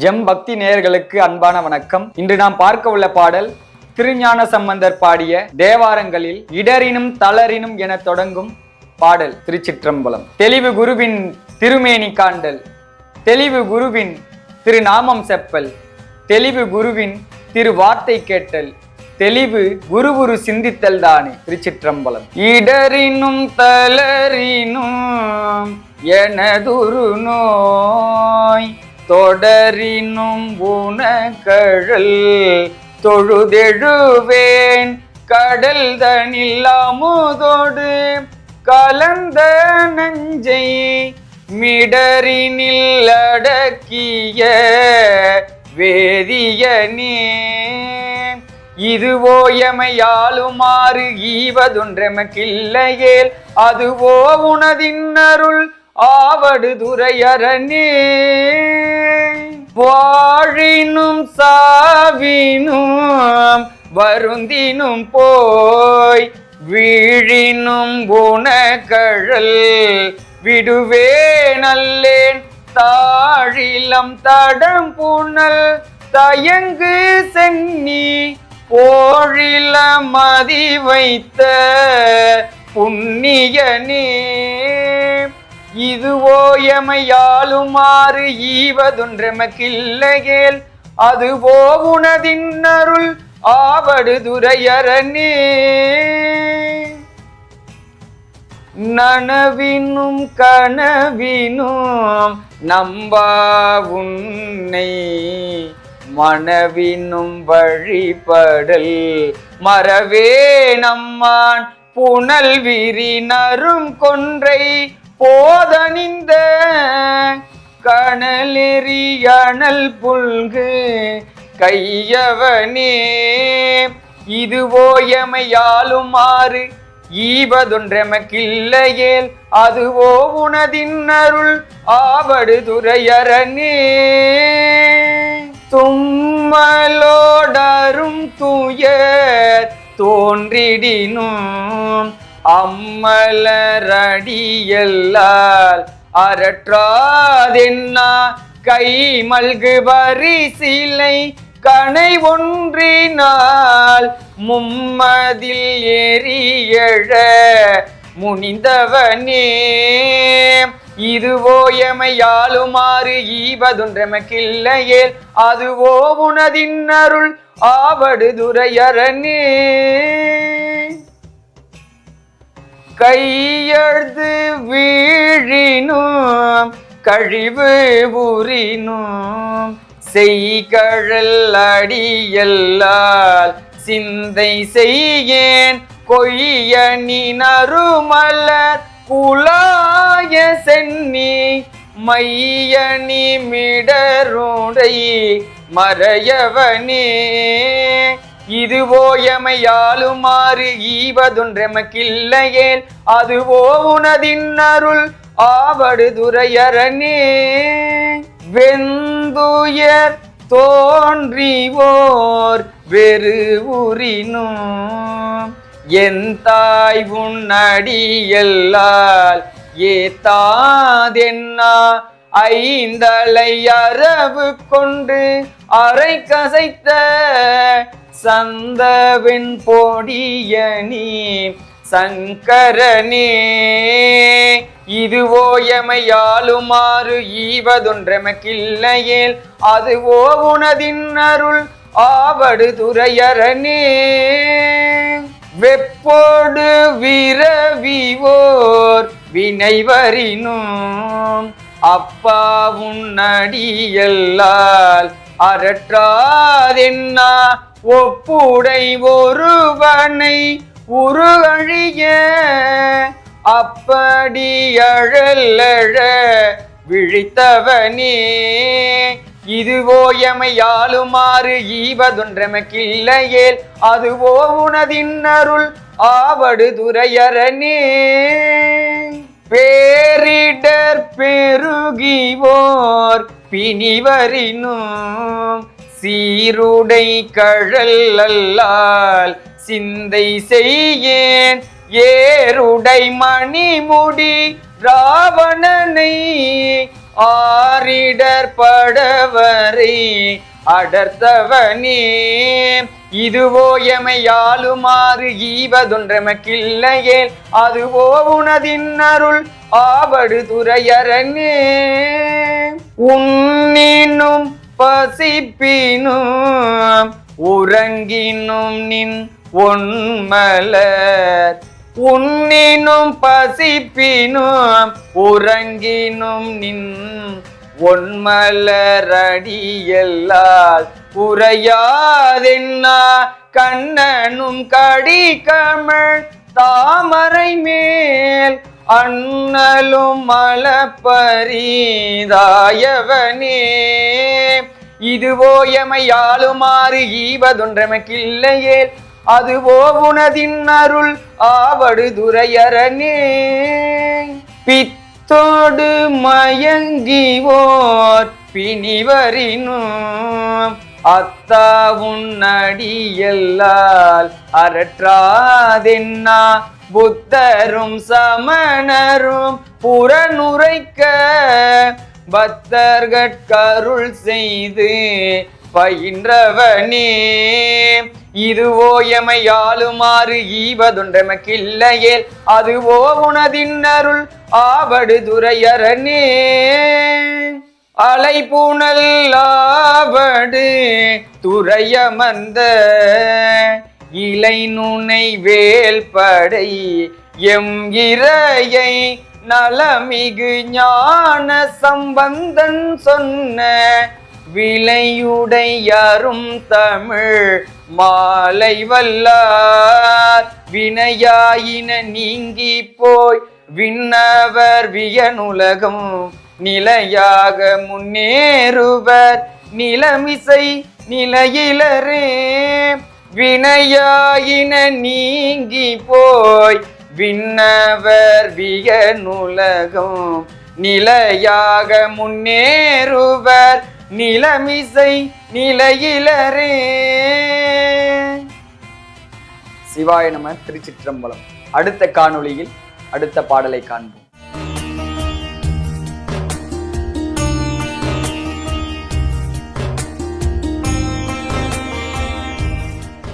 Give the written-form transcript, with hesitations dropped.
GeM பக்தி நேயர்களுக்கு அன்பான வணக்கம். இன்று நாம் பார்க்க உள்ள பாடல் திருஞான சம்பந்தர் பாடிய தேவாரங்களில் இடரினும் தளரினும் என தொடங்கும் பாடல். திருச்சிற்றம்பலம். தெளிவு குருவின் திருமேனி காண்டல், தெளிவு குருவின் திருநாமம் செப்பல், தெளிவு குருவின் திரு வார்த்தை கேட்டல், தெளிவு குருவுரு சிந்தித்தல் தானே. திருச்சிற்றம்பலம். இடரினும் தளரினும் எனதுரு நோய், தொடரினும் உனகழல் தொழுதெழுவேன், கடல் தனில் அமுதோடு கலந்த நஞ்சை மிடரினில் அடக்கிய வேதியனே. இதுவோ எமையாளுமாறு ஈவதொன்றெமக்கில்லையேல், அதுவோ உனதின் அருள் ஆவடு துரையரணே. வாழினும் சாவினும் வருந்தினும் போய், வீழினும் உனகழல் விடுவே நல்லேன், தாழிலம் தடம் புனல் தயங்கு சென்னி போழில மதி வைத்த புண்ணியனே. இதுவோ எமையாளுமாறு ஈவதொன்றெமக்கில்லையேல், அதுவோ உனதின் அருள் ஆவடு துரையரணே. நனவினும் கனவினும் நம்பா உன்னை, மனவினும் வழிபடல் மறவே நம்மான், புனல் விரி நரும் கொன்றை போதனிந்த கனலெறி அனல் புல்கு கையவனே. இதுவோ எமையாளுமாறு ஈவதொன்றெமக்கில்லையேல், அதுவோ உனதின் அருள் ஆவடு துரையரணே. தும்மலோடரும் துயர் தோன்றிடினும் அம்மலரடியல்லால் அரற்றாதென்னா, கை மல்கு பரிசிலை கனை ஒன்றினால் மும்மதில் எரியழ முனிந்தவனே. இதுவோ எமையாளுமாறு ஈவதொன்றெமக்கில்லையேல், அதுவோ உனதின் அருள் ஆவடு துரையரணே. கையழுது வீழினும் கழிவு உறினும் செய்கழல் அடியல்லால் சிந்தை செய்யேன், கொய்யணி நறுமலர் குலாய சென்னி மையணி மிடருடை மறையவனே. இதுவோ எமையாளுமாறு ஈவதொன்றெமக்கில்லையேல், அதுவோ உனதின் அருள் ஆவடு துரையரணே. வெந்துயர் தோன்றிவோர் வெறு உறினும் என் தாய் உன்னடியல்லால் ஏத்தாதென்னா, ஐந்தலை அரவு கொண்டு அரை கசைத்த சந்தவின் பொடியனி சங்கரனே. இதுவோ எமையாளுமாறு ஈவதொன்றெமக்கில்லையேல், அதுவோ உனதின் அருள் ஆவடு துரையரணே. வெப்போடு விரவிவோர் வினைவரினும் அப்பா உன்னடியல்லால் அரற்றாதென்னா, ஒப்புடை ஒருவனை உரு அழிய அப்படி அழலழ விழித்தவனே. இதுவோ எமையாளுமாறு ஈவதொன்றெமக்கில்லையேல், அதுவோ உனதின் அருள் ஆவடு துரையரணே. பேரிடர் பெருகிவோர் பிணிவரினும் சீருடை கழல் அல்லால் சிந்தை செய்யேன், ஏருடை மணிமுடி ராவணனை ஆரிடர் படவரை அடர்த்தவனே. இதுவோ எமையாளுமாறு ஈவதொன்றமக்கில்லையேல் அதுவோ உனதின் அருள் ஆவடு துறையரனே. உன்னினும் பசிப்பினும் உறங்கினும் நின் ஒன்மலர். உன்னினும் பசிப்பினும் உறங்கினும் நின் ஒன்மலரடியல்லால் உரையாதென்னா கண்ணனும் கடி கமழ் தாமரை மேல் அண்ணலும் மலப்பரிதாயவனே. இதுவோ எமையாளுமாறு ஈவதொன்றமக்கில்லையேல் அதுவோ உனதின் அருள் ஆவடு துறையரனே. பித்தோடு மயங்கிவோர் பிணிவரினும் அத்தா உன்னடியல்லால் அரற்றாதென்னா புத்தரும் சமணரும் புறனுரைக்க பக்தர்கட்கருள் செய்து பயின்றவனே. இதுவோ எமையாளுமாறு ஈவதொன்றமக்கில்லையேல் அதுவோ உனதின் அருள் ஆவடு துறையரனே. அலைபுணல் ஆவடு துறையமர்ந்த இலை நுனை வேல்படை எம் இறையை நலமிகு ஞான சம்பந்தன் சொன்ன விலையுடையாரும் தமிழ் மாலை வல்லார். வினையாயின நீங்கி போய் விண்ணவர் வியனுலகம் நிலையாக முன்னேறுவர் நிலமிசை நிலையிலரே. வினையாயின நீங்கி போய் விண்ணவர் வியனுலகம் நிலையாக முன்னேறுவர் நிலமிசை நிலையிலரே. சிவாய நம. திருச்சிற்றம்பலம். அடுத்த காணொளியில் அடுத்த பாடலை காண்போம்.